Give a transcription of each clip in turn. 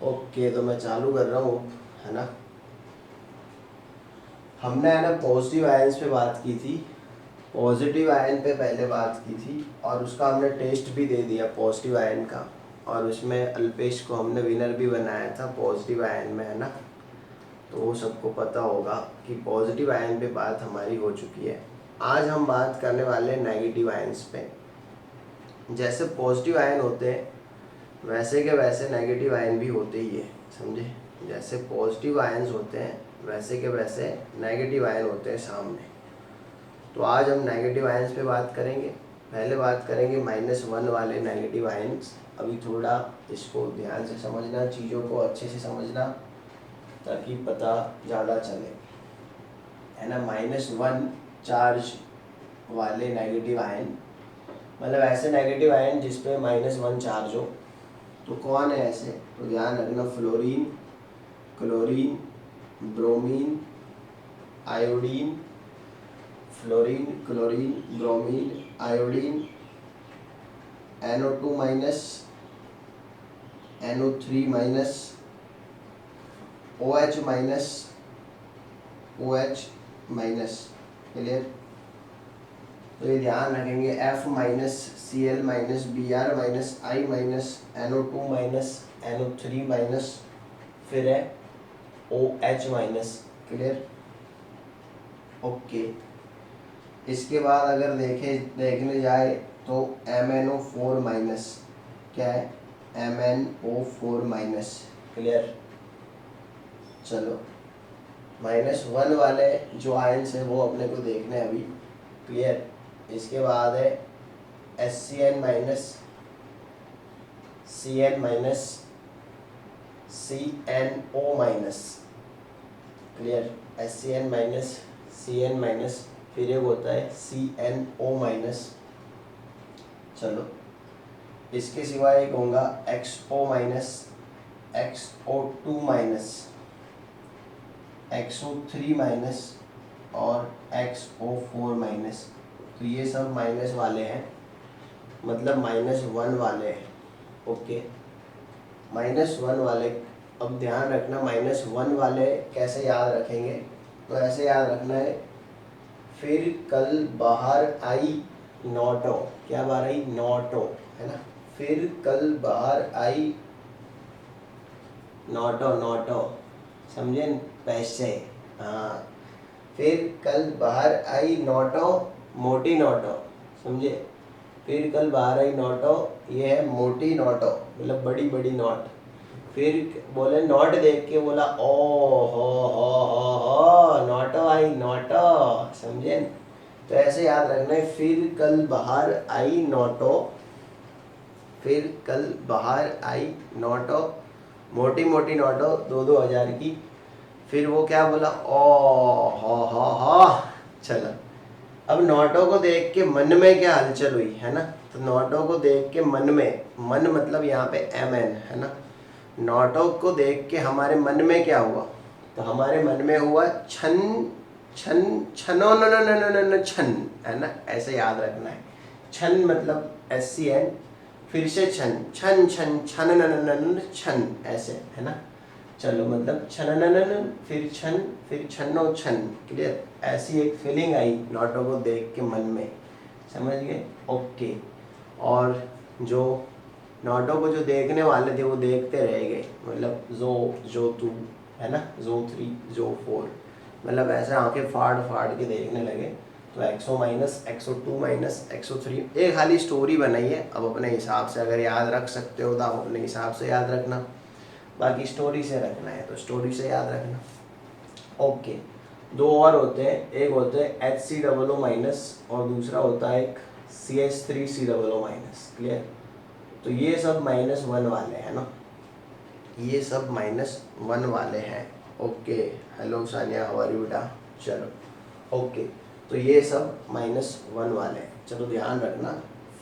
Okay, तो मैं चालू कर रहा हूँ, है ना। हमने है ना पॉजिटिव आयंस पे बात की थी, पॉजिटिव आयन पे पहले बात की थी और उसका हमने टेस्ट भी दे दिया पॉजिटिव आयन का, और उसमें अल्पेश को हमने विनर भी बनाया था पॉजिटिव आयन में, है ना। तो वो सबको पता होगा कि पॉजिटिव आयन पे बात हमारी हो चुकी है। आज हम बात करने वाले हैं नेगेटिव आयंस पे। जैसे पॉजिटिव आयन होते हैं वैसे के वैसे नेगेटिव आयन भी होते ही है, समझे। जैसे पॉजिटिव आयंस होते हैं वैसे के वैसे नेगेटिव आयन होते हैं सामने। तो आज हम नेगेटिव आयंस पे बात करेंगे। पहले बात करेंगे -1 वाले नेगेटिव आयंस। अभी थोड़ा इसको ध्यान से समझना, चीज़ों को अच्छे से समझना ताकि पता ज़्यादा चले, है ना। -1 चार्ज वाले नेगेटिव आयन, मतलब ऐसे नेगेटिव आयन जिसपे -1 चार्ज हो, तो कौन है ऐसे। तो ध्यान रखना, fluorine, chlorine, bromine, iodine, fluorine, chlorine, bromine, iodine, NO2 minus, NO3 minus, OH minus, OH minus. Clear. तो ये ध्यान रखेंगे, F minus, Cl minus, Br minus, I minus, NO2 minus, NO3 minus, फिर है OH माइनस। क्लियर। ओके। इसके बाद अगर देखने जाए तो MnO4 माइनस, क्या है, MnO4 माइनस। क्लियर। चलो, -1 वाले जो आयंस है वो अपने को देखने हैं अभी। क्लियर। इसके बाद है HCN minus, Cn minus, CnO minus. Clear. HCN minus, Cn minus, फिर एक होता है CnO माइनस। चलो, इसके सिवा एक होगा XO minus, XO2 minus, XO3 minus और XO4 माइनस। तो ये सब माइनस वाले हैं, मतलब -1 वाले हैं। ओके, -1 वाले। अब ध्यान रखना, -1 वाले कैसे याद रखेंगे। तो ऐसे याद रखना है, फिर कल बाहर आई नोटो। क्या बाहर आई, नोटो, है ना। फिर कल बाहर आई नोटो, नोटो, समझे, पैसे। हाँ, फिर कल बाहर आई नोटो, मोटी नोटो, समझे। फिर कल बाहर आई नोटो, ये है मोटी नोटो, मतलब बड़ी बड़ी नोट। फिर बोले नोट देख के बोला ओ हो नोटो आई, नोटो, समझे। तो ऐसे याद रखना है, फिर कल बाहर आई नोटो, फिर कल बाहर आई नोटो, मोटी मोटी नोटो 2-2 हज़ार की। फिर वो क्या बोला, ओ हो। चलो, अब नोटों को देख के मन में क्या हलचल हुई, है ना। तो नोटों को देख के मन में, मन मतलब यहाँ पे MN, है ना। नोटों को देख के हमारे मन में क्या हुआ, तो हमारे मन में हुआ छन छन छनो न न न न न न छन, है ना। ऐसे याद रखना है, छन मतलब SCN, फिर से छन छन छन छन न न न न छन, ऐसे, है ना। चलो, मतलब छन फिर छन, फिर छन्नो छन। क्लियर। ऐसी एक फीलिंग आई नोटों को देख के मन में, समझ गए। ओके। और जो नोटों को जो देखने वाले थे वो देखते रह गए, मतलब जो 2, है ना, जो 3, जो 4, मतलब ऐसे आंखें फाड़ फाड़ के देखने लगे। तो XO minus, XO2 minus, XO3, एक खाली स्टोरी बनाई है। अब अपने हिसाब से अगर याद रख सकते हो तो आप अपने हिसाब से याद रखना, बाकी स्टोरी से रखना है तो स्टोरी से याद रखना। ओके, 2 और होते हैं, एक होते हैं HCOO माइनस और दूसरा होता है एक CH3COO माइनस। क्लियर। तो ये सब -1 वाले हैं ना, ये सब -1 वाले हैं। Okay, hello Sania, how are you बेटा। चलो, ओके, तो ये सब -1 वाले हैं। चलो ध्यान रखना,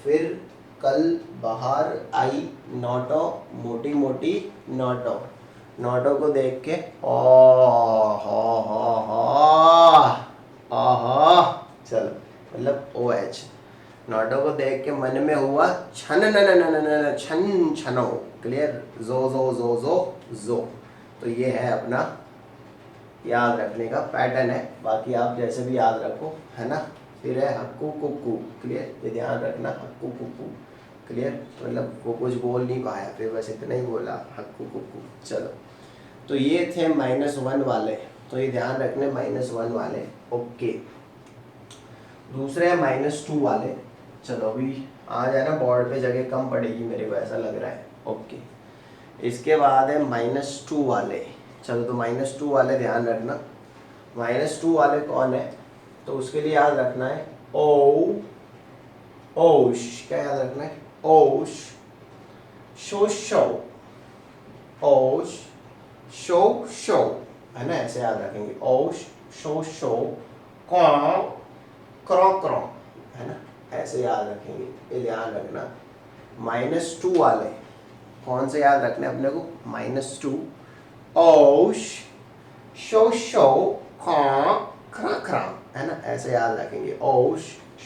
फिर कल बाहर आई नोटो, मोटी मोटी नोटो, नोटो को देख के ओ हो, चलो, मतलब OH, नॉटो को देख के मन में हुआ छन न न न न न छन छनो। क्लियर, जो जो जो जो जो। तो ये है अपना याद रखने का पैटर्न है, बाकी आप जैसे भी याद रखो, है ना। फिर है हक्कू कुक्कू। क्लियर, ये ध्यान रखना, हक्कू कुक्कू। क्लियर, मतलब वो कुछ बोल नहीं पाया, फिर बस इतना ही बोला हक्कू कुक्कू। चलो, तो ये थे -1 वाले, तो ये ध्यान रखने -1 वाले। ओके, दूसरे है -2 वाले। चलो अभी आ जाए ना, बोर्ड पे जगह कम पड़ेगी मेरे को ऐसा लग रहा है। ओके, इसके बाद है -2 वाले। चलो, तो -2 वाले ध्यान रखना। -2 वाले कौन है, तो उसके लिए याद रखना है ओ ओश। क्या याद रखना है, ओश शो शो, ओश शो शो, है ना, ऐसे याद रखेंगे। ओश शो शो, क्रो क्रो क्रो, है ना, ऐसे याद रखेंगे। ये ध्यान रखना। -2 वाले कौन से याद रखने अपने को, -2 ओश शो शो क्रो क्रो क्रो, है ना, ऐसे याद रखेंगे। ओश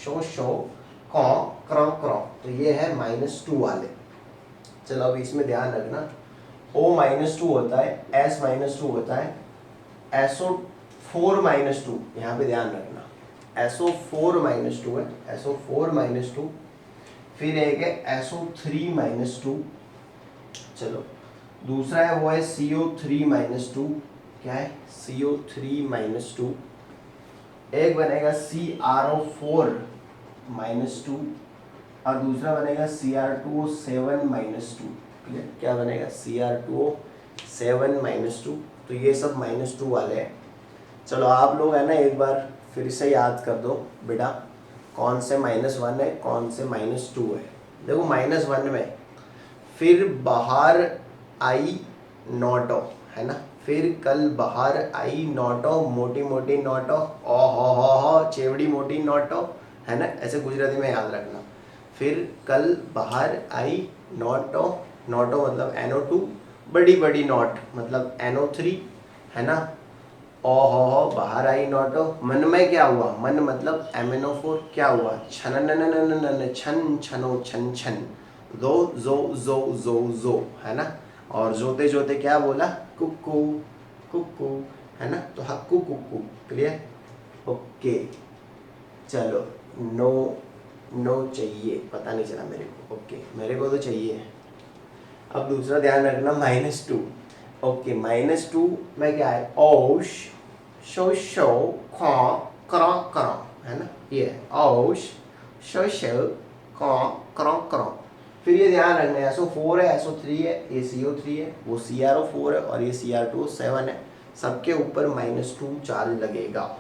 शो शो क्रो क्रो क्रो, तो ये है -2 वाले। चलो अब इसमें ध्यान रखना, O-2 होता है, S-2 होता है, SO4-2, यहाँ पे ध्यान रखना, SO4-2 है, SO4-2। फिर एक है SO3-2। चलो, दूसरा है वो है CO3-2। क्या है, CO3-2। एक बनेगा CrO4-2 और दूसरा बनेगा Cr2O7-2। क्या बनेगा, Cr2O7-2। तो ये सब -2 वाले हैं। चलो आप लोग है ना, एक बार फिर से याद कर दो बेटा, कौन से -1 है, कौन से -2 है। देखो, -1 में फिर बाहर आई नोटो, है ना, फिर कल बाहर आई नोटो, मोटी मोटी नोटो, ओ हो चेवड़ी मोटी नोटो, है ना, ऐसे गुजराती में याद रखना। फिर कल बाहर आई नोटो, नोटो मतलब NO2, बड़ी बड़ी नोट मतलब NO3, है ना। ओ हो बाहर आई नोटो, मन में क्या हुआ, मन मतलब MnO4, क्या हुआ, छन न न न न न छन छनो छन छन, दो जो जो जो जो, है ना। और जोते जोते क्या बोला, कुक्कू कुक्कू, है ना, तो हक्कू कुक्कू। Clear, okay. चलो, नो नो चाहिए, पता नहीं चला मेरे को। ओके, मेरे को तो चाहिए। अब दूसरा ध्यान रखना, -2। ओके, -2 में क्या है, ओश शो शो क्रो क्रो क्रो, है ना, ये ओश शो शो क्रो क्रो क्रो। फिर ये ध्यान रखना है, SO4 है, SO3 है, ये CO3 है, वो CrO4 है और ये Cr2O7 है। सबके ऊपर -2 चार्ज लगेगा।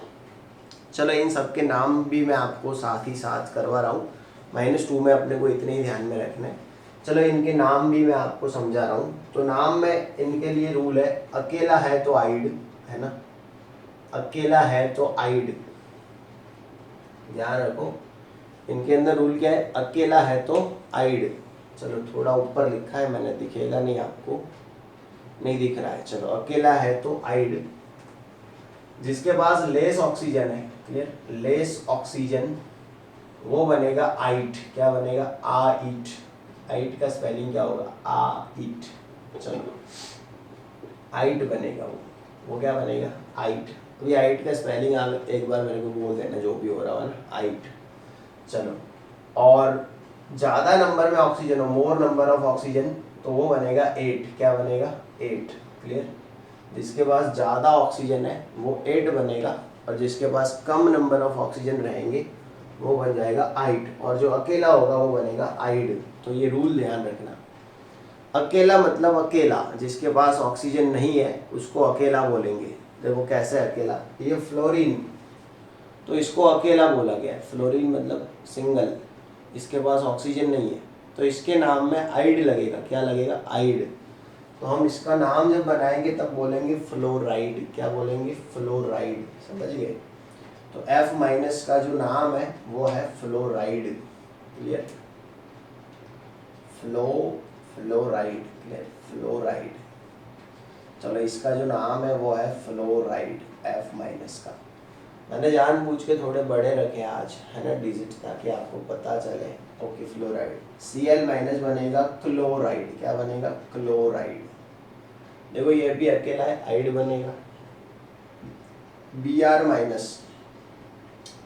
चलो, इन सब के नाम भी मैं आपको साथ ही साथ करवा रहा हूँ। -2 में अपने को इतने ही ध्यान में रखना है। चलो, इनके नाम भी मैं आपको समझा रहा हूँ। तो नाम में इनके लिए रूल है, अकेला है तो आइड, है ना, अकेला है तो आइड, ध्यान रखो। इनके अंदर रूल क्या है, अकेला है तो आइड। चलो, थोड़ा ऊपर लिखा है मैंने, दिखेगा नहीं आपको, नहीं दिख रहा है। चलो, अकेला है तो आइड। जिसके पास लेस ऑक्सीजन है, क्लियर, लेस ऑक्सीजन, वो बनेगा आइट। क्या बनेगा, आइट। आइट का स्पेलिंग क्या होगा, आइट। चलो, आइट बनेगा वो क्या बनेगा, आइट। तो ये आइट का स्पेलिंग आप एक बार मेरे को बोल देना, जो भी हो रहा है ना, आइट। चलो, और ज़्यादा नंबर में ऑक्सीजन हो, मोर नंबर ऑफ ऑक्सीजन, तो वो बनेगा 8। क्या बनेगा, 8। क्लियर, जिसके पास ज़्यादा ऑक्सीजन है वो 8 बनेगा, और जिसके पास कम नंबर ऑफ ऑक्सीजन रहेंगे वो बन जाएगा आइट, और जो अकेला होगा वो बनेगा आइड। तो ये रूल ध्यान रखना, अकेला मतलब अकेला, जिसके पास ऑक्सीजन नहीं है उसको अकेला बोलेंगे। देखो कैसे अकेला, ये फ्लोरीन, तो इसको अकेला बोला गया। फ्लोरीन मतलब सिंगल, इसके पास ऑक्सीजन नहीं है, तो इसके नाम में आइड लगेगा। क्या लगेगा, आइड। तो हम इसका नाम जब बनाएंगे तब बोलेंगे फ्लोराइड। क्या बोलेंगे, फ्लोराइड। समझ गए। तो F- का जो नाम है वो है fluoride. Clear, fluoride. Clear, fluoride. चलो, इसका जो नाम है वो है फ्लोराइड, F- का। मैंने जानबूझ के थोड़े बड़े रखे आज, है ना, डिजिट, ताकि आपको पता चले। Okay, fluoride. Cl माइनस बनेगा क्लोराइड। क्या बनेगा? क्लोराइड। देखो ये भी अकेला है, आइड बनेगा। Br माइनस,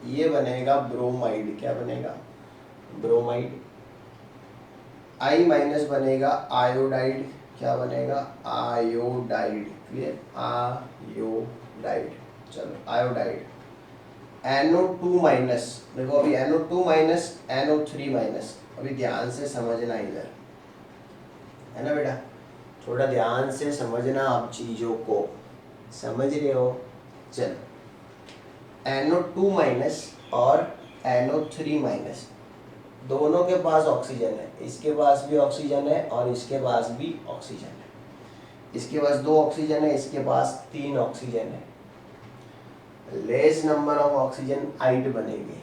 ये बनेगा ब्रोमाइड। क्या बनेगा? ब्रोमाइड। I माइनस बनेगा आयोडाइड। क्या बनेगा? आयोडाइड। क्लियर? आयोडाइड। चलो, आयोडाइड। NO2 माइनस, देखो अभी NO2 माइनस, NO3 माइनस। अभी ध्यान से समझना इधर, है ना बेटा, थोड़ा ध्यान से समझना आप चीजों को, समझ रहे हो? चलो, NO2 माइनस और NO3 माइनस, दोनों के पास ऑक्सीजन है। इसके पास भी ऑक्सीजन है और इसके पास भी ऑक्सीजन है। इसके पास 2 ऑक्सीजन है, इसके पास 3 ऑक्सीजन है। लेस नंबर ऑफ ऑक्सीजन आइड बनेंगे,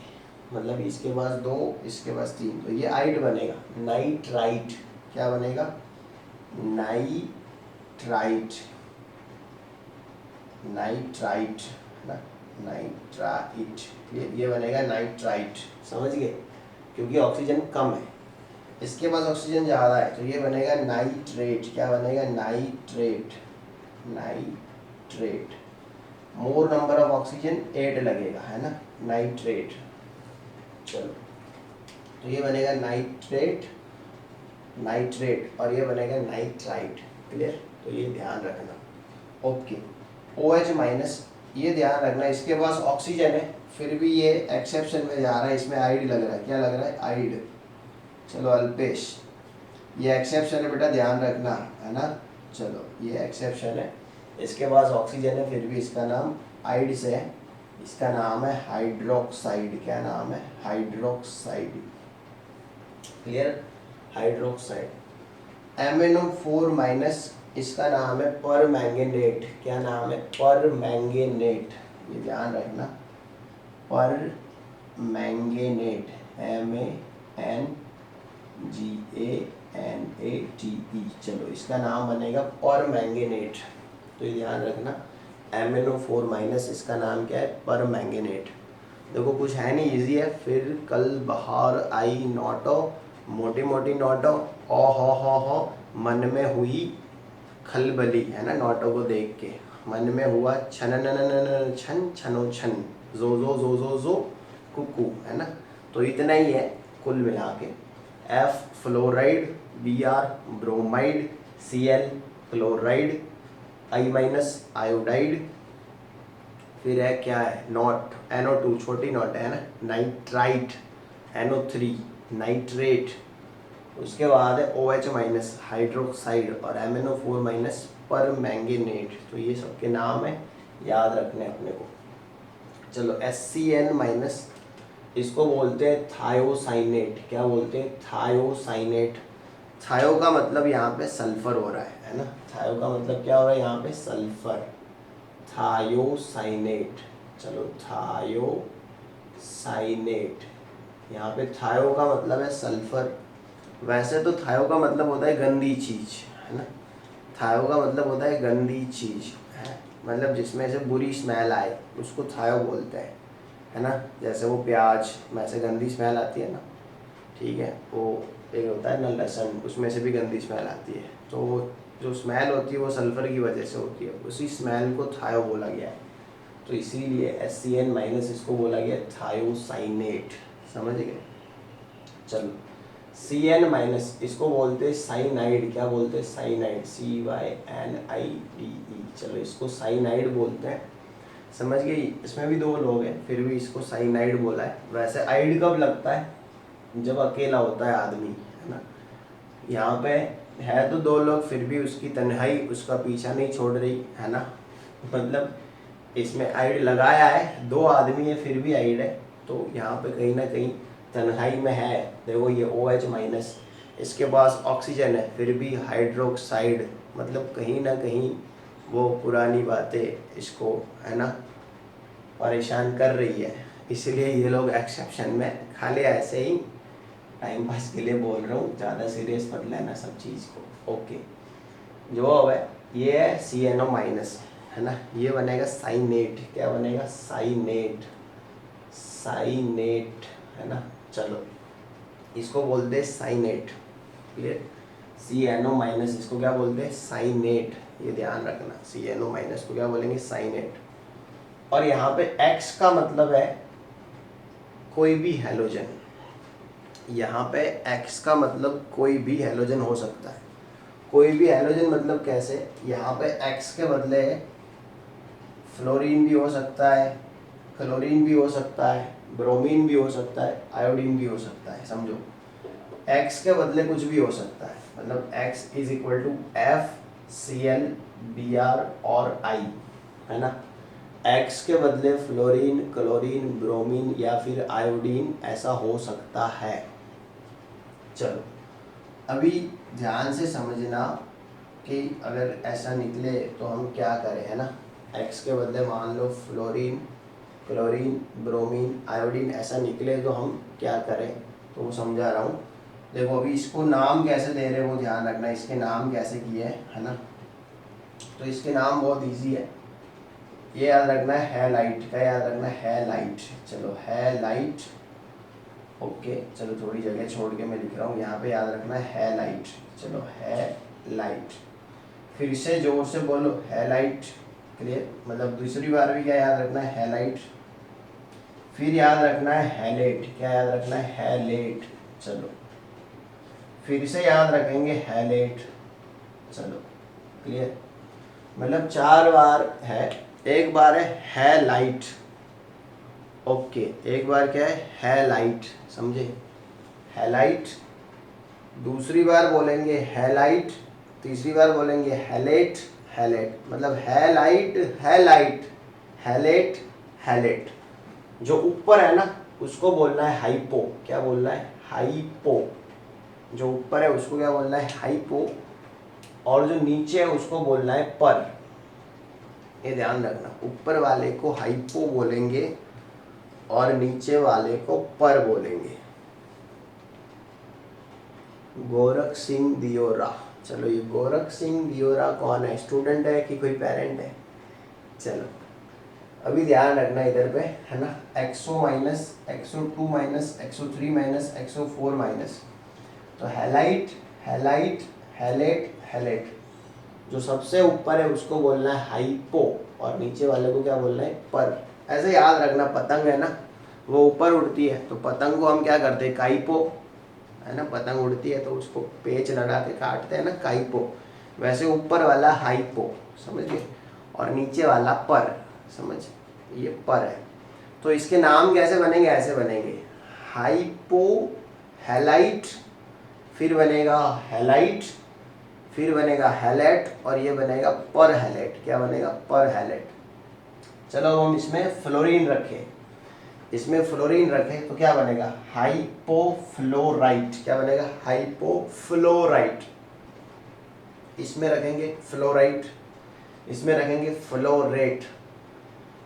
मतलब इसके पास 2, इसके पास 3, तो ये आइड बनेगा। नाइट्राइट। क्या बनेगा? नाइट्राइट। नाइट्राइट ना, नाइट्राइट। ये बनेगा नाइट्राइट। समझ गए? क्योंकि ऑक्सीजन कम है, इसके पास ऑक्सीजन ज़्यादा है, तो ये बनेगा नाइट्रेट। क्या बनेगा? Nitrate. Nitrate. More number of oxygen 8 लगेगा, है ना, नाइट्रेट। चलो, तो ये बनेगा नाइट्रेट, नाइट्रेट, और ये बनेगा नाइट्राइट। क्लियर? तो ये ध्यान रखना। ओके, OH माइनस, ये ध्यान रखना, इसके पास ऑक्सीजन है, फिर भी ये एक्सेप्शन में जा रहा है, इसमें आइड लग रहा है। क्या लग रहा है? आइड। चलो अल्पेश, ये एक्सेप्शन है बेटा, ध्यान रखना, है ना। चलो, ये एक्सेप्शन है, इसके पास ऑक्सीजन है, फिर भी इसका नाम आइड से है। इसका नाम है हाइड्रोक्साइड। क्या नाम है? Hydroxide. Clear? Hydroxide. MnO4 minus, इसका नाम है परमैंगनेट। क्या नाम है? परमैंगनेट। ये ध्यान रखना, परमैंगनेट। MANGANATE। चलो, इसका नाम बनेगा परमैंगनेट। तो ये ध्यान रखना, MnO4 माइनस, इसका नाम क्या है? परमैंगनेट। देखो कुछ है नहीं, इजी है। फिर कल बाहर आई नोटो, मोटी मोटी नोटो, ओ हो, मन में हुई खलबली, है ना, नोटो को देख के मन में हुआ छन छन छनो छन, जो कुकू, है ना। तो इतना ही है कुल मिला के। F fluoride, Br bromide, Cl chloride, I minus iodide, फिर है क्या है? नॉट, NO2 छोटी नॉट है ना, नाइट्राइट, NO3 नाइट्रेट, उसके बाद है OH माइनस हाइड्रोक्साइड, और MnO4 माइनस परमैंगनेट। तो ये सबके नाम है, याद रखने अपने को। चलो, SCN माइनस, इसको बोलते हैं थायोसाइनेट। क्या बोलते हैं? थायोसाइनेट। थायो का मतलब यहाँ पे सल्फर हो रहा है ना। थायो का मतलब क्या हो रहा है यहाँ पे? सल्फर। थायोसाइनेट। चलो, थायोसाइनेट। यहाँ पे थायो का मतलब है सल्फर। वैसे तो थायो का मतलब होता है गंदी चीज, है ना। थायो का मतलब होता है गंदी चीज, है, मतलब जिसमें से बुरी स्मेल आए, उसको थायो बोलते हैं, है ना। जैसे वो प्याज में से गंदी स्मेल आती है ना, ठीक है, वो एक होता है ना लहसुन, उसमें से भी गंदी स्मेल आती है। तो जो स्मेल होती है वो सल्फर की वजह से होती है, उसी स्मेल को थायो बोला गया है। तो इसीलिए SCN माइनस इसको बोला गया थायोसाइनेट। समझ गए? चलो, CN माइनस, इसको बोलते हैं साइनाइड। क्या बोलते हैं? साइनाइड। CYNIDE। चलो, इसको साइनाइड बोलते हैं। समझ गए? इसमें भी 2 लोग हैं, फिर भी इसको साइनाइड बोला है। वैसे आइड कब लगता है? जब अकेला होता है आदमी, है ना। यहाँ पे है तो 2 लोग, फिर भी उसकी तन्हाई उसका पीछा नहीं छोड़ रही, है ना। मतलब इसमें आइड लगाया है, 2 आदमी है, फिर भी आइड है। तो यहाँ पे कहीं ना कहीं तन्हाई में है। देखो ये OH माइनस, इसके पास ऑक्सीजन है, फिर भी हाइड्रोक्साइड, मतलब कहीं ना कहीं वो पुरानी बातें इसको, है ना, परेशान कर रही है। इसलिए ये लोग एक्सेप्शन में, खाली ऐसे ही टाइम पास के लिए बोल रहा हूँ, ज़्यादा सीरियस मत लेना सब चीज़ को। ओके, जो है ये है CNO माइनस, है ना, ये बनेगा साइनेट। क्या बनेगा? साइनेट, साइनेट, है ना। चलो इसको बोलते हैं साइनेट। क्लियर? CNO माइनस इसको क्या बोलते हैं? साइनेट। ये ध्यान रखना, CNO माइनस को क्या बोलेंगे? साइनेट। और यहाँ पे X का मतलब है कोई भी हैलोजन। यहाँ पे X का मतलब कोई भी हैलोजन हो सकता है। कोई भी हैलोजन मतलब कैसे? यहाँ पे X के बदले फ्लोरीन भी हो सकता है, क्लोरीन भी हो सकता है, ब्रोमीन भी हो सकता है, आयोडीन भी हो सकता है। समझो, X के बदले कुछ भी हो सकता है। मतलब X is equal to FCl Br और I, है ना। X के बदले फ्लोरीन, क्लोरीन, ब्रोमीन या फिर आयोडीन ऐसा हो सकता है। चलो अभी ध्यान से समझना कि अगर ऐसा निकले तो हम क्या करें, है ना। X के बदले मान लो फ्लोरीन, क्लोरीन, ब्रोमीन, आयोडीन ऐसा निकले तो हम क्या करें, तो वो समझा रहा हूँ। देखो अभी इसको नाम कैसे दे रहे हैं वो ध्यान रखना, इसके नाम कैसे किए हैं, है ना। तो इसके नाम बहुत इजी है, ये याद रखना है हैलाइट। क्या याद रखना है? हैलाइट। चलो हैलाइट, ओके। चलो थोड़ी जगह छोड़ के मैं लिख रहा हूँ, यहाँ पे याद रखना है हैलाइट। चलो हैलाइट, फिर से जोर से बोलो हैलाइट। क्लियर? मतलब दूसरी बार भी क्या याद रखना है? हैलाइट। फिर याद रखना है हैलेट। क्या याद रखना है? हैलेट। चलो फिर से याद रखेंगे हैलेट। चलो क्लियर? मतलब 4 बार है। एक बार है हैलाइट, ओके। एक बार क्या है? हैलाइट, समझे? हैलाइट। दूसरी बार बोलेंगे हैलाइट, तीसरी बार बोलेंगे हैलेट। हैलेट मतलब हैलाइट, हैलाइट, हैलेट, हैलेट। जो ऊपर है ना उसको बोलना है हाइपो। क्या बोलना है? हाइपो। जो ऊपर है उसको क्या बोलना है? हाइपो। और जो नीचे है उसको बोलना है पर। ये ध्यान रखना, ऊपर वाले को हाइपो बोलेंगे और नीचे वाले को पर बोलेंगे। गोरख सिंह दियोरा। चलो ये गोरख सिंह दियोरा कौन है? स्टूडेंट है कि कोई पेरेंट है? चलो अभी ध्यान रखना इधर पे, है ना। XO minus, XO2 minus, XO3 minus, XO4 minus. तो हैलाइट, हैलाइट, हैलेट, हैलेट। जो सबसे ऊपर है उसको बोलना है हाइपो और नीचे वाले को क्या बोलना है? पर। ऐसे याद रखना, पतंग है ना वो ऊपर उड़ती है तो पतंग को हम क्या करते हैं? काइपो, है ना। पतंग उड़ती है तो उसको पेच लगा के काटते हैं ना, काइपो। वैसे ऊपर वाला हाइपो, समझ गए, और नीचे वाला पर, समझ। ये पर है। तो इसके नाम कैसे बनेंगे? ऐसे बनेंगे हाइपो हैलाइट, फिर बनेगा हैलाइट, फिर बनेगा हैलेट और ये बनेगा पर हैलेट। क्या बनेगा? पर हैलेट। चलो अब हम इसमें फ्लोरीन रखें, इसमें फ्लोरीन रखें तो क्या बनेगा? हाइपोफ्लोराइट। क्या बनेगा? हाइपोफ्लोराइट। इसमें रखेंगे फ्लोराइट, इसमें रखेंगे फ्लोरेट,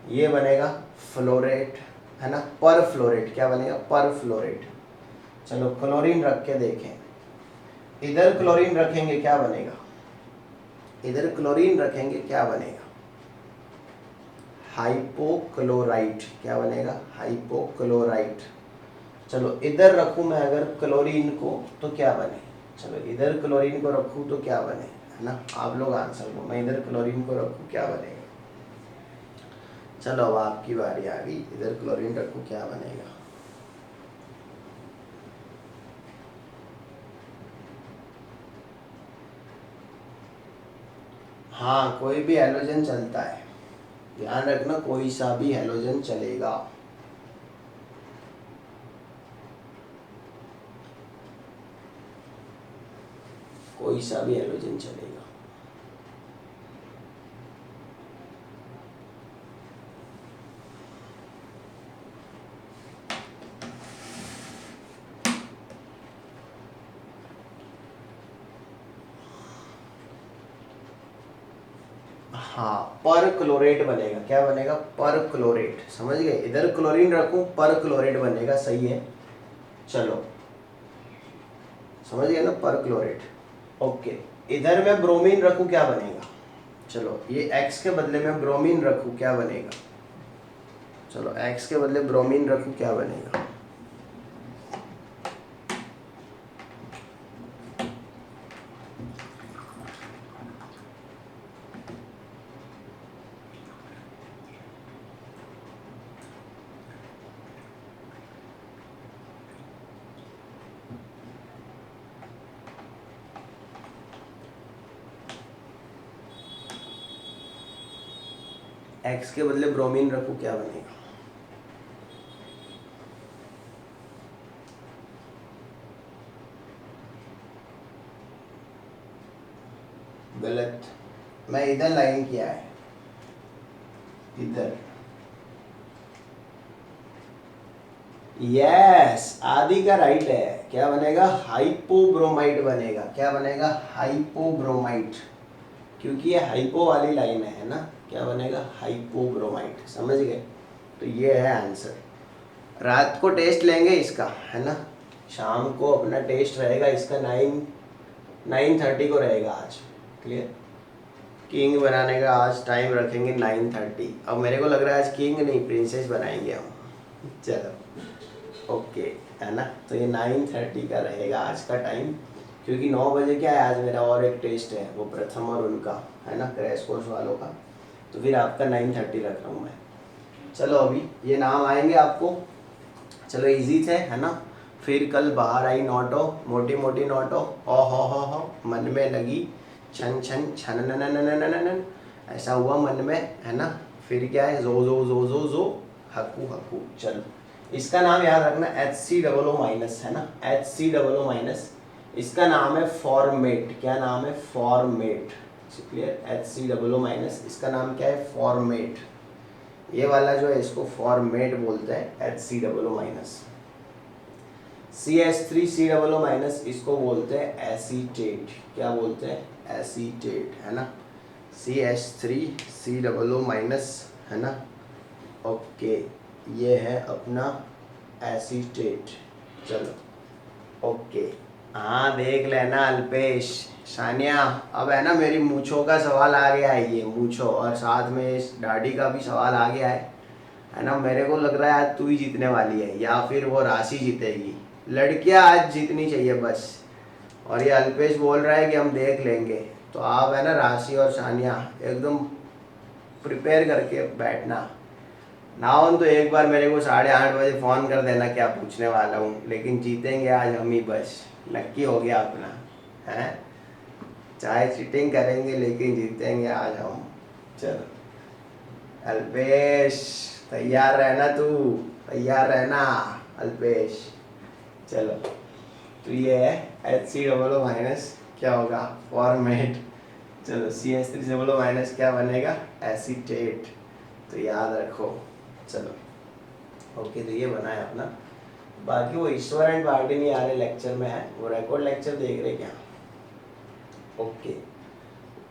ये बनेगा फ्लोरेट, है ना। पर फ्लोरेट। क्या बनेगा? पर फ्लोरेट। चलो क्लोरीन रख के देखें, इधर क्लोरीन रखेंगे क्या बनेगा? इधर क्लोरीन रखेंगे क्या बनेगा? हाइपोक्लोराइट। क्या बनेगा? हाइपोक्लोराइट। चलो इधर रखूं मैं अगर क्लोरीन को तो क्या बने? चलो इधर क्लोरीन को रखूं तो क्या बने, है ना। आप लोग आंसर दो, मैं इधर क्लोरीन को रखूं क्या बनेगा? चलो अब आपकी बारी आ गई, इधर क्लोरीन रखूं क्या बनेगा? हाँ कोई भी हैलोजन चलता है, ध्यान रखना कोई सा भी हैलोजन चलेगा। कोई सा भी हैलोजन चलेगा। हाँ पर क्लोरेट बनेगा। क्या बनेगा? पर क्लोरेट। समझ गए? इधर क्लोरीन रखूं पर क्लोरेट बनेगा, सही है। चलो समझ गए ना, पर क्लोरेट। ओके, इधर मैं ब्रोमीन रखूं क्या बनेगा? चलो ये X के बदले में ब्रोमीन रखूँ क्या बनेगा? चलो X के बदले ब्रोमीन रखूँ क्या बनेगा? X के बदले ब्रोमीन रखूँ क्या बनेगा? गलत, मैं इधर लाइन किया है, इधर। यस, आदि का राइट है। क्या बनेगा? हाइपोब्रोमाइड बनेगा। क्या बनेगा? हाइपोब्रोमाइड, क्योंकि ये हाइपो वाली लाइन है ना। क्या बनेगा? हाइपोब्रोमाइड। समझ गए? तो ये है आंसर। रात को टेस्ट लेंगे इसका, है ना। शाम को अपना टेस्ट रहेगा इसका 9:30 को रहेगा आज। क्लियर? किंग बनाने का आज टाइम रखेंगे 9:30। अब मेरे को लग रहा है आज किंग नहीं प्रिंसेस बनाएंगे हम। चलो ओके, है ना। तो ये 9:30 का रहेगा आज का टाइम, क्योंकि 9 बजे क्या है आज मेरा और एक टेस्ट है, वो प्रथम और उनका, है ना, क्रैश कोर्स वालों का। तो फिर आपका 9:30 रख रहा हूँ मैं। चलो अभी ये नाम आएंगे आपको। चलो इजी थे, है ना। फिर कल बाहर आई नोटो, मोटी मोटी नोटो, ओ हो, मन में लगी छन छन छन न न न न न, ऐसा हुआ मन में, है ना। फिर क्या है? जो जो जो जो जो, हकू हकू। चलो इसका नाम याद रखना, HCOO-, है ना, HCOO-। इसका नाम है फॉर्मेट। क्या नाम है? फॉर्मेट। क्लियर? HCOO-, इसका नाम क्या है? फॉर्मेट। ये वाला जो है इसको फॉर्मेट बोलते हैं, HCOO-। CH3COO-, इसको बोलते हैं एसीटेट। क्या बोलते हैं? एसीटेट, है ना। CH3COO-, है ना। ओके, ये है अपना एसीटेट। चलो ओके, हाँ देख लेना अल्पेश, सानिया। अब है ना मेरी मूछों का सवाल आ गया है, ये मूछों, और साथ में इस दाढ़ी का भी सवाल आ गया है ना। मेरे को लग रहा है आज तू ही जीतने वाली है, या फिर वो राशि जीतेगी। लड़कियां आज जीतनी चाहिए बस। और ये अल्पेश बोल रहा है कि हम देख लेंगे, तो आप है ना राशि और सानिया एकदम प्रिपेयर करके बैठना। नाउन तो एक बार मेरे को 8:30 बजे फ़ोन कर देना क्या पूछने वाला हूँ, लेकिन जीतेंगे आज हम ही बस। नक्की हो गया अपना, है। चाहे चीटिंग करेंगे लेकिन जीतेंगे आज हम। चलो अल्पेश तैयार रहना, तू तैयार रहना अल्पेश। चलो तो ये है HCOO-, क्या होगा? फॉर्मेट। चलो CH3COO- क्या बनेगा? एसीटेट। तो याद रखो। चलो ओके, तो ये बना है अपना। बाकी वो ईश्वर एंड पार्टी नहीं आ रहे लेक्चर में है, वो रिकॉर्ड लेक्चर देख रहे क्या? ओके,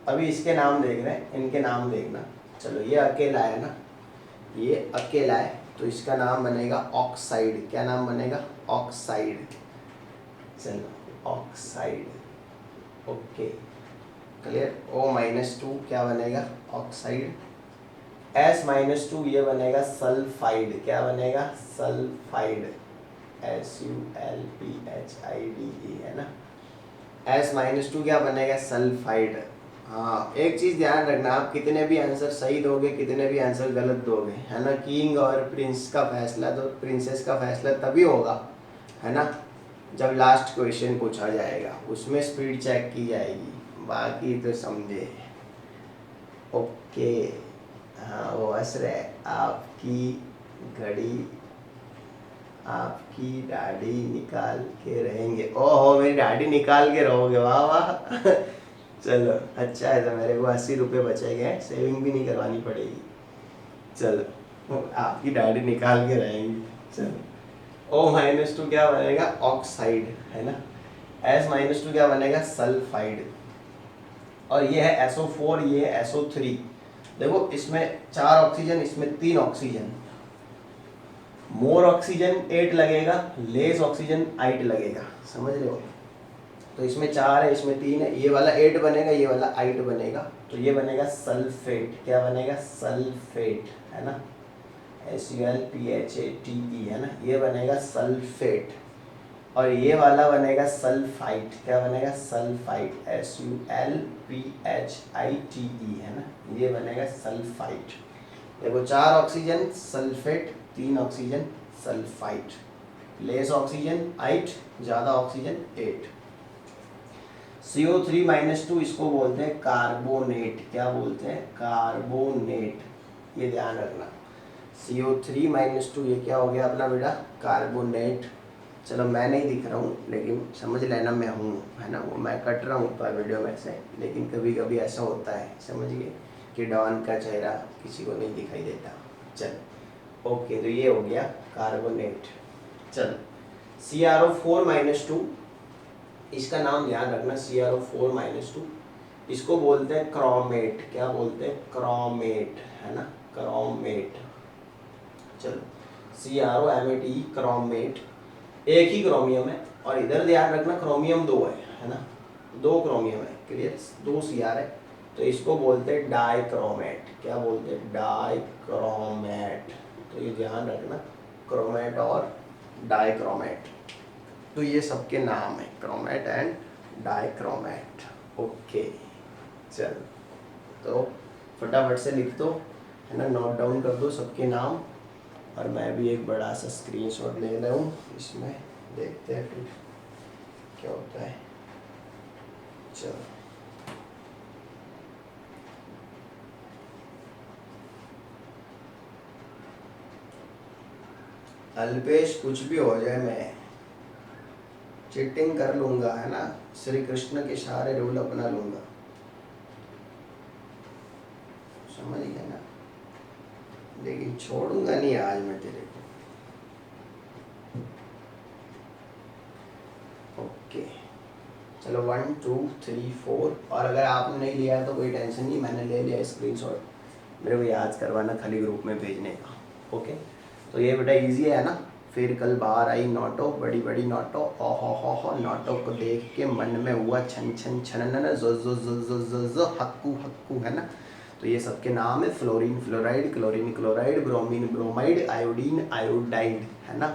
अभी इसके नाम देख रहे हैं, इनके नाम देखना। चलो ये अकेला है ना, ये अकेला है, तो इसका नाम बनेगा ऑक्साइड। क्या नाम बनेगा? ऑक्साइड। चलो ऑक्साइड। Okay clear? O-2 क्या बनेगा? ऑक्साइड। S-2 ये बनेगा सल्फाइड। क्या बनेगा? सल्फाइड। SULPHIDE, है ना। S-2 क्या बनेगा? सल्फाइड। हाँ, एक चीज़ ध्यान रखना, आप कितने भी आंसर सही दोगे, कितने भी आंसर गलत दोगे, है ना, किंग और प्रिंस का फैसला, तो प्रिंसेस का फैसला तभी होगा, है ना, जब लास्ट क्वेश्चन पूछा जाएगा, उसमें स्पीड चेक की जाएगी। बाकी तो समझे। ओके, हाँ वो हंस रहे। आपकी घड़ी, आपकी दाढ़ी निकाल के रहेंगे। ओहो, मेरी दाढ़ी निकाल के रहोगे, वाह वाह। चलो अच्छा है, तो मेरे को 80 रुपये बचेंगे, सेविंग भी नहीं करवानी पड़ेगी। चलो आपकी दाढ़ी निकाल के रहेंगी। चलो O-2 क्या बनेगा? ऑक्साइड, है ना। S-2 क्या बनेगा? सल्फाइड। और ये है SO4, ये है SO3। देखो इसमें 4 ऑक्सीजन, इसमें 3 ऑक्सीजन। मोर ऑक्सीजन 8 लगेगा, लेस ऑक्सीजन 8 लगेगा। समझ रहे हो? तो इसमें 4 है, इसमें 3 है, ये वाला 8 बनेगा, ये वाला 8 बनेगा, तो ये बनेगा सल्फेट। क्या बनेगा? सल्फेट, है ना, SULPHATE, है ना, ये बनेगा सल्फेट। और ये वाला बनेगा सल्फाइट। क्या बनेगा? सल्फाइट, SULPHITE, है ना, ये बनेगा सल्फाइट। देखो 4 oxygen sulphate, 3 oxygen sulphite, less oxygen 8, ज़्यादा ऑक्सीजन 8। CO3-2 इसको बोलते हैं कार्बोनेट। क्या बोलते हैं? कार्बोनेट, ये ध्यान रखना। CO3-2 ये क्या हो गया अपना बेटा? कार्बोनेट। चलो मैं नहीं दिख रहा हूँ लेकिन समझ लेना मैं हूँ, है ना, वो मैं कट रहा हूँ पर वीडियो में से, लेकिन कभी कभी ऐसा होता है, समझिए, कि डॉन का चेहरा किसी को नहीं दिखाई देता। चलो ओके, तो ये हो गया कार्बोनेट। चलो CrO4-2, इसका नाम ध्यान रखना, CrO4-2, इसको बोलते हैं क्रोमेट। क्या बोलते हैं? क्रोमेट, है ना, क्रोमेट। चलो CrOMate, क्रोमेट, एक ही क्रोमियम है, और इधर ध्यान रखना क्रोमियम 2 है ना, 2 क्रोमियम है, क्लियर, 2 Cr है, तो इसको बोलते हैं डाइक्रोमेट। क्या बोलते हैं? डाइक्रोमेट। तो ये ध्यान रखना, क्रोमेट और डाइक्रोमेट, तो ये सबके नाम है, क्रोमेट एंड डाइक्रोमेट। ओके, चल तो फटाफट से लिख दो, है ना, नोट डाउन कर दो सबके नाम, और मैं भी एक बड़ा सा स्क्रीनशॉट ले रहा हूँ, इसमें देखते हैं फिर क्या होता है। चलो अल्पेश, कुछ भी हो जाए मैं चीटिंग कर लूँगा, है ना, श्री कृष्ण के सारे रूल अपना लूँगा, समझ गया ना, लेकिन छोड़ूंगा नहीं आज मैं तेरे को। ओके, चलो 1 2 3 4, और अगर आपने नहीं लिया तो कोई टेंशन नहीं, मैंने ले लिया स्क्रीनशॉट, मेरे को याद करवाना खाली ग्रुप में भेजने का। ओके, तो ये बेटा इजी है ना। फिर कल बाहर आई नोटो, बड़ी बड़ी नोटो, हो नोटो को देख के मन में हुआ छन छन छनन, जो जो जो जो जो जो हक्कू हक्कू, है ना। तो ये सबके नाम है, fluorine fluoride, chlorine chloride, bromine bromide, iodine iodide, है ना।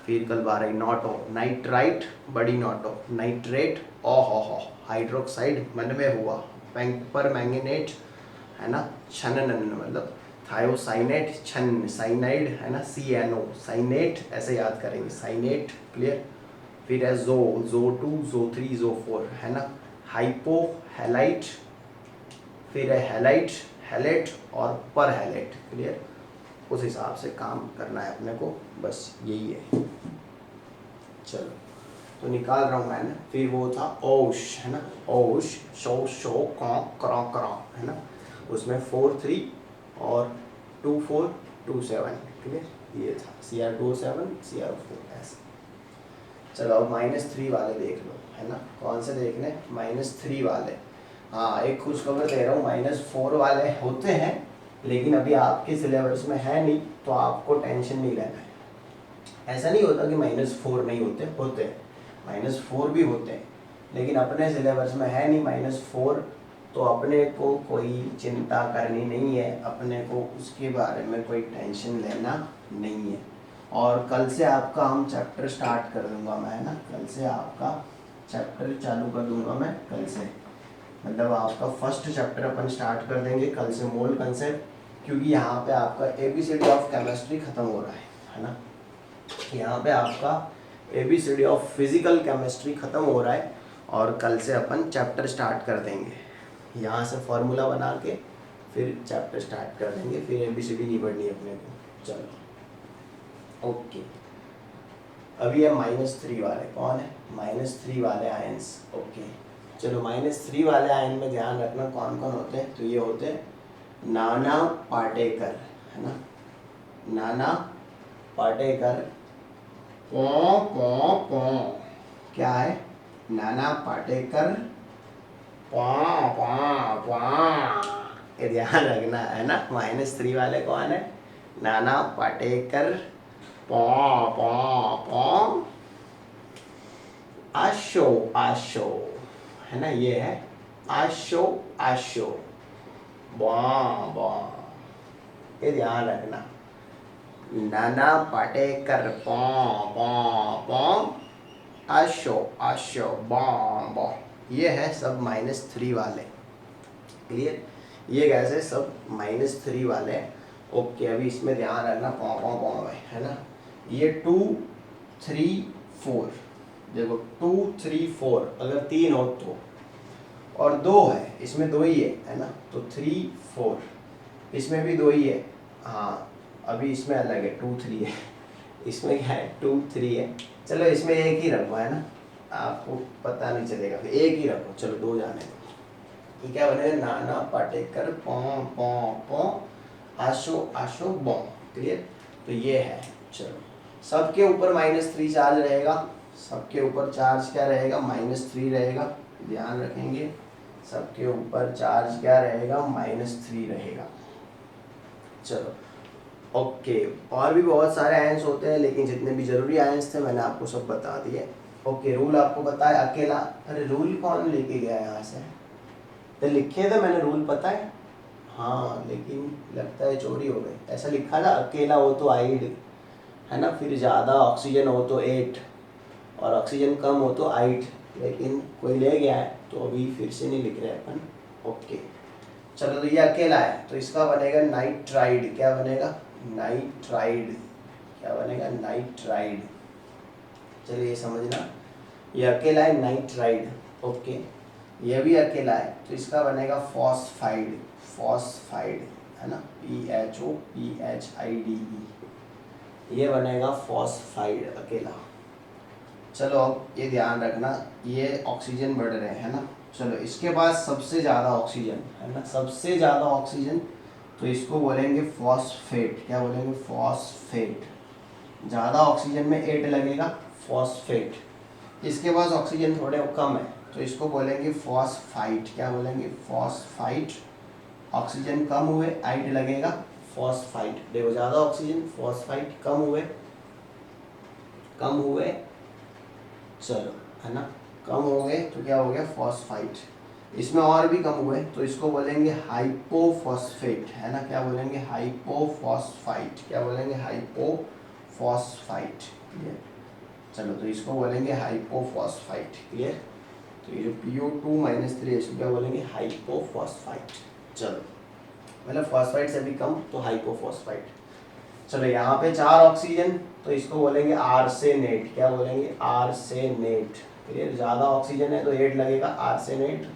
फिर कल बाहर आई नोटो, नाइट्राइट, बड़ी नोटो, नाइट्रेट, हो हाइड्रोक्साइड मन में हुआ, पर मैंगनेट, है ना, छनन मतलब थायोसाइनेट, छन, साइनाइड, है ना, CNO, साइनेट, ऐसे याद करेंगे, साइनेट, क्लियर। फिर है Zo2, Zo3, Zo4, है ना, हाइपो हैलाइट, फिर है हैलाइट, हैलेट और पर हैलेट, क्लियर। उस हिसाब से काम करना है अपने को, बस यही है। चलो तो निकाल रहा हूँ मैंने। फिर वो था ओश, है ना, ओश, शो शो क्रो क्रो, है ना, उसमें 4 3 और 2 4 2 7, क्लियर, ये था Cr2O7 Cr4 ऐसे। चलो अब -3 वाले देख लो, है ना, कौन से देखने? -3 वाले। हाँ, एक खुशखबर दे रहा हूँ, -4 वाले होते हैं, लेकिन अभी आपके सिलेबस में है नहीं, तो आपको टेंशन नहीं लेना है। ऐसा नहीं होता कि -4 नहीं होते, होते हैं, -4 भी होते हैं, लेकिन अपने सिलेबस में है नहीं -4, तो अपने को कोई चिंता करनी नहीं है, अपने को उसके बारे में कोई टेंशन लेना नहीं है। और कल से आपका हम चैप्टर स्टार्ट कर दूंगा मैं, है ना, कल से आपका चैप्टर चालू कर दूंगा मैं, कल से, मतलब आपका फर्स्ट चैप्टर अपन स्टार्ट कर देंगे कल से, मोल कंसेप्ट, क्योंकि यहाँ पे आपका ABCD ऑफ केमिस्ट्री ख़त्म हो रहा है ना, यहाँ पे आपका ABCD ऑफ फिजिकल केमिस्ट्री ख़त्म हो रहा है, और कल से अपन चैप्टर स्टार्ट कर देंगे, यहाँ से फॉर्मूला बना के फिर चैप्टर स्टार्ट कर देंगे, फिर ABCD नहीं पढ़नी अपने को। चलो ओके, अभी है -3 वाले, कौन है? -3 वाले आयंस। ओके, चलो -3 वाले आयन में ध्यान रखना कौन कौन होते हैं, तो ये होते हैं नाना पाटेकर, है ना, नाना पाटेकर, पो क्या है? नाना पाटेकर, ये ध्यान रखना, है ना। -3 वाले कौन है? नाना पाटेकर, आशो आशो, है ना, ये है आशो आशो, बॉ बॉ, ये ध्यान रखना। नाना पाटेकर पॉ पॉ पॉ, आशो आशो बॉ बॉ, ये है सब -3 वाले। क्लियर, ये कैसे सब -3 वाले हैं। ओके, अभी इसमें ध्यान रखना पॉ पॉ पॉ में, है ना। ये 2 3 4, देखो 2 3 4, अगर 3 हो तो, और 2 है, इसमें 2 ही है ना, तो 3 4, इसमें भी 2 ही है। हाँ, अभी इसमें अलग है, 2 3 है, इसमें क्या है 2 3 है। चलो इसमें एक ही रखो, है ना, आपको पता नहीं चलेगा, फिर एक ही रखो। चलो 2 जाने दो। ये क्या बनेगा, नाना पाटेकर पॉ पॉ पॉ, आशो आशो बॉ। क्लियर, तो ये है। चलो, सबके ऊपर -3 चार्ज रहेगा, सबके ऊपर चार्ज क्या रहेगा, -3 रहेगा। ध्यान रखेंगे, सबके ऊपर चार्ज क्या रहेगा, -3 रहेगा। चलो ओके, और भी बहुत सारे आयंस होते हैं, लेकिन जितने भी जरूरी आयंस थे मैंने आपको सब बता दिए। ओके, रूल आपको बताया अकेला। अरे रूल कौन लेके गया यहाँ से, तो लिखे थे मैंने रूल, पता है। हाँ, लेकिन लगता है चोरी हो गई। ऐसा लिखा था, अकेला हो तो आइड, है ना, फिर ज़्यादा ऑक्सीजन हो तो 8, और ऑक्सीजन कम हो तो आइड, लेकिन कोई ले गया है, तो अभी फिर से नहीं लिख रहे अपन। ओके, चलो, तो ये अकेला है, तो इसका बनेगा नाइट्राइड। क्या बनेगा, नाइट्राइड। क्या बनेगा, नाइट्राइड। चलिए ये समझना, ये अकेला है, नाइट्राइड। ओके, ये भी अकेला है, तो इसका बनेगा फॉस्फाइड। फॉस्फाइड, है ना, PHOPHIDE, ये बनेगा फॉस्फाइड अकेला। चलो अब ये ध्यान रखना, ये ऑक्सीजन बढ़ रहे हैं ना। चलो, इसके बाद सबसे ज़्यादा ऑक्सीजन, है ना, सबसे ज़्यादा ऑक्सीजन, तो इसको बोलेंगे फॉस्फेट। क्या बोलेंगे, फॉस्फेट। ज़्यादा ऑक्सीजन में 8 लगेगा, फॉस्फेट। इसके पास ऑक्सीजन थोड़े कम है, तो इसको बोलेंगे फॉस्फाइट। क्या बोलेंगे, फॉस्फाइट। ऑक्सीजन कम हुए, 8 लगेगा, फॉस्फाइट। देखो, ज़्यादा ऑक्सीजन, फॉस्फाइट, कम हुए, कम हुए, चलो, है ना, कम हो गए तो क्या हो गया, फॉस्फाइट। इसमें और भी कम हुए, तो इसको बोलेंगे हाइपोफॉस्फेट, है ना। क्या बोलेंगे, हाइपोफॉस्फाइट। क्या बोलेंगे, हाइपोफॉस्फाइट। क्लियर, चलो, तो इसको बोलेंगे हाइपोफॉस्फाइट। क्लियर, तो ये जो PO2 -3 है, इसको क्या बोलेंगे, हाइपोफॉस्फाइट। चलो, मतलब फॉस्फाइड से भी कम, तो हाइपोफॉस्फाइट। चलो, यहाँ पे 4 ऑक्सीजन, तो इसको बोलेंगे आर्सेनेट। क्या बोलेंगे, आर्सेनेट। क्लियर, ज़्यादा ऑक्सीजन है तो 8 लगेगा, आर्सेनेट।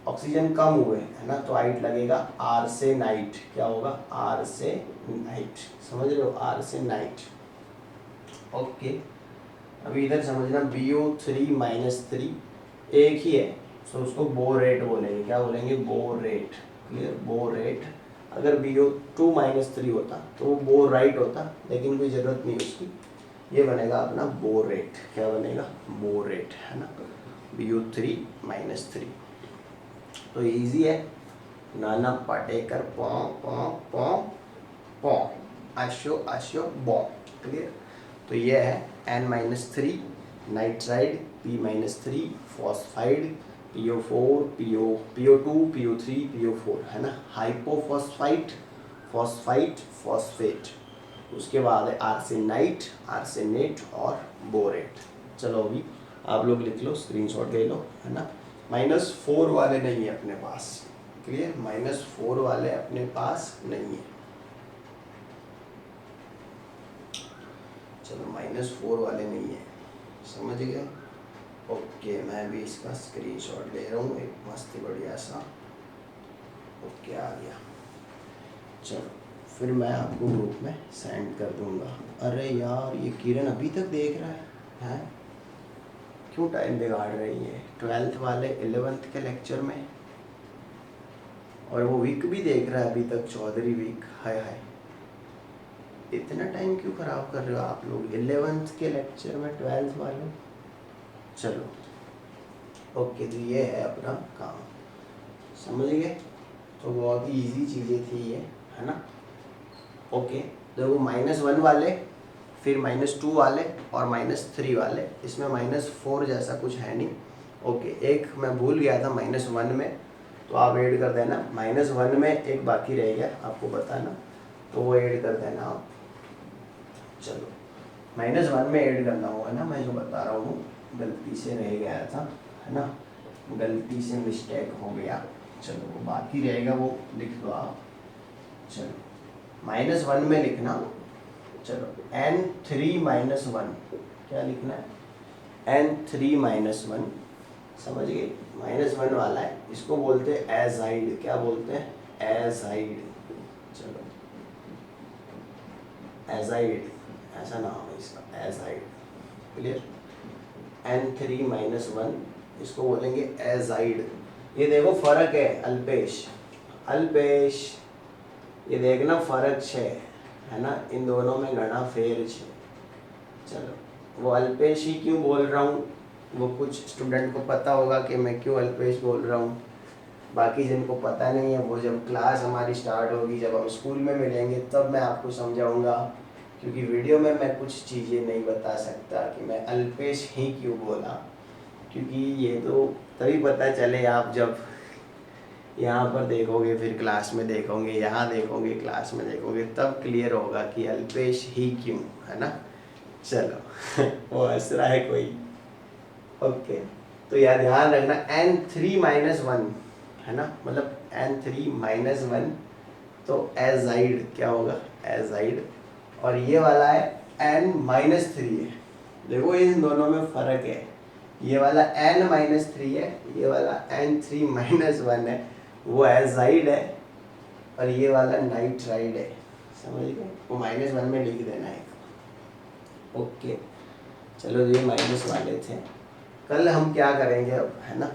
ऑक्सीजन कम हुए, है ना, तो 8 लगेगा, आर्सेनाइट। क्या होगा, आर्सेनाइट। समझ रहे हो, आर्सेनाइट। ओके, अभी इधर समझना, BO3 -3 एक ही है, तो उसको बोरेट बोलेंगे। क्या बोलेंगे, बोरेट। Clear, borate. अगर BO2 -3 होता तो वो बोराइट होता, लेकिन कोई ज़रूरत नहीं उसकी, ये बनेगा अपना बोरेट। क्या बनेगा, बोरेट, है ना, BO3 -3। तो इजी है, नाना पाटेकर पॉ पॉ पॉ पॉ, आशो आशो बॉ। क्लियर, तो ये है N-3 nitride, P-3 phosphide, PO4 PO2 PO3 PO4, है ना, हाइपोफॉस्फाइट, फॉस्फाइट, फॉस्फेट। उसके बाद है आर्सेनाइट, आर्सेनेट और बोरेट। चलो, अभी आप लोग लिख लो, स्क्रीनशॉट ले लो, है ना। -4 वाले नहीं है अपने पास। क्लियर, -4 वाले अपने पास नहीं है। चलो, -4 वाले नहीं है, समझ गए। ओके, मैं भी इसका स्क्रीनशॉट ले रहा हूँ, एक मस्त बढ़िया सा। ओके, आ गया। चलो, फिर मैं आपको ग्रुप में सेंड कर दूँगा। अरे यार, ये किरण अभी तक देख रहा है, हैं? क्यों टाइम बिगाड़ रही है, 12th वाले 11th के लेक्चर में, और वो वीक भी देख रहा है अभी तक, चौधरी वीक। हाय हाय, इतना टाइम क्यों ख़राब कर रहे हो आप लोग 11th के लेक्चर में 12th वाले। चलो ओके, तो ये है अपना काम, समझ गए। तो बहुत ही इजी चीज़ें थी ये, है ना। ओके, देखो, -1 वाले, फिर -2 वाले और -3 वाले, इसमें -4 जैसा कुछ है नहीं, ओके, एक मैं भूल गया था -1 में, तो आप ऐड कर देना। -1 में एक बाकी रह गया आपको बताना, तो वो ऐड कर देना आप। चलो, -1 में ऐड करना होगा ना, मैं जो बता रहा हूँ गलती से रह गया था, है ना, गलती से मिस्टेक हो गया। चलो, वो बाकी रहेगा वो लिख दो आप। चलो, -1 में लिखना। चलो, n3 - 1 क्या लिखना है, n3 - 1, समझ गए, -1 वाला है, इसको बोलते हैं एजाइड। क्या बोलते हैं, एजाइड। चलो, एजाइड ऐसा नाम है इसका, एजाइड, क्लियर। n3 - 1 इसको बोलेंगे एजाइड। ये देखो फर्क है अल्पेश, अल्पेश ये देखना फर्क है ना, इन दोनों में घना फेर है। चलो, वो अल्पेश ही क्यों बोल रहा हूँ, वो कुछ स्टूडेंट को पता होगा कि मैं क्यों अल्पेश बोल रहा हूँ, बाकी जिनको पता नहीं है वो जब क्लास हमारी स्टार्ट होगी, जब हम स्कूल में मिलेंगे तब मैं आपको समझाऊंगा, क्योंकि वीडियो में मैं कुछ चीज़ें नहीं बता सकता कि मैं अल्पेश ही क्यों बोला, क्योंकि ये तो तभी पता चले आप जब यहाँ पर देखोगे, फिर क्लास में देखोगे, यहाँ देखोगे, क्लास में देखोगे, तब क्लियर होगा कि अल्पेश ही क्यों, है ना। चलो वो हंस रहा है कोई, ओके। तो यार ध्यान रखना n3 - 1 है ना, मतलब n3 - 1 तो एजाइड क्या होगा, एजाइड। और ये वाला है n-3 है, देखो इन दोनों में फर्क है, ये वाला n-3 है, ये वाला n3 - 1 है, वो एजाइड है, और ये वाला नाइट्राइड है, समझ गए, वो -1 में लिख देना है, ओके। चलो, ये माइनस वाले थे। कल हम क्या करेंगे अब, है ना,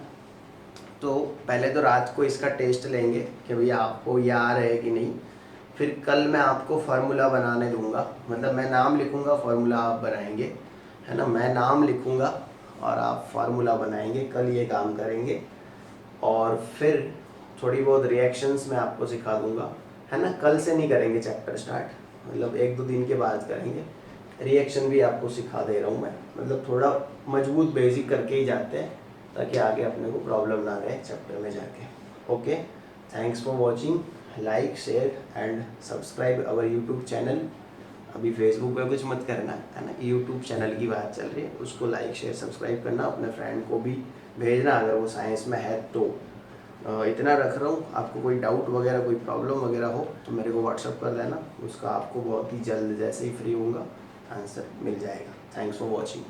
तो पहले तो रात को इसका टेस्ट लेंगे कि भैया आपको याद है कि नहीं, फिर कल मैं आपको फार्मूला बनाने दूंगा, मतलब मैं नाम लिखूंगा, फार्मूला आप बनाएंगे, है ना, मैं नाम लिखूंगा और आप फार्मूला बनाएंगे, कल ये काम करेंगे। और फिर थोड़ी बहुत रिएक्शंस मैं आपको सिखा दूंगा, है ना, कल से नहीं करेंगे चैप्टर स्टार्ट, मतलब 1-2 दिन के बाद करेंगे। रिएक्शन भी आपको सिखा दे रहा हूँ मैं, मतलब थोड़ा मजबूत बेसिक करके ही जाते हैं, ताकि आगे अपने को प्रॉब्लम ना रहे चैप्टर में जाके। Okay, thanks for watching, like share and subscribe our YouTube channel. अभी फेसबुक पे कुछ मत करना, है ना, यूट्यूब चैनल की बात चल रही है, उसको लाइक शेयर सब्सक्राइब करना, अपने फ्रेंड को भी भेजना अगर वो साइंस में है तो। इतना रख रहा हूँ, आपको कोई डाउट वगैरह, कोई प्रॉब्लम वगैरह हो तो मेरे को व्हाट्सअप कर देना, उसका आपको बहुत ही जल्द जैसे ही फ्री होऊंगा आंसर मिल जाएगा। Thanks for watching.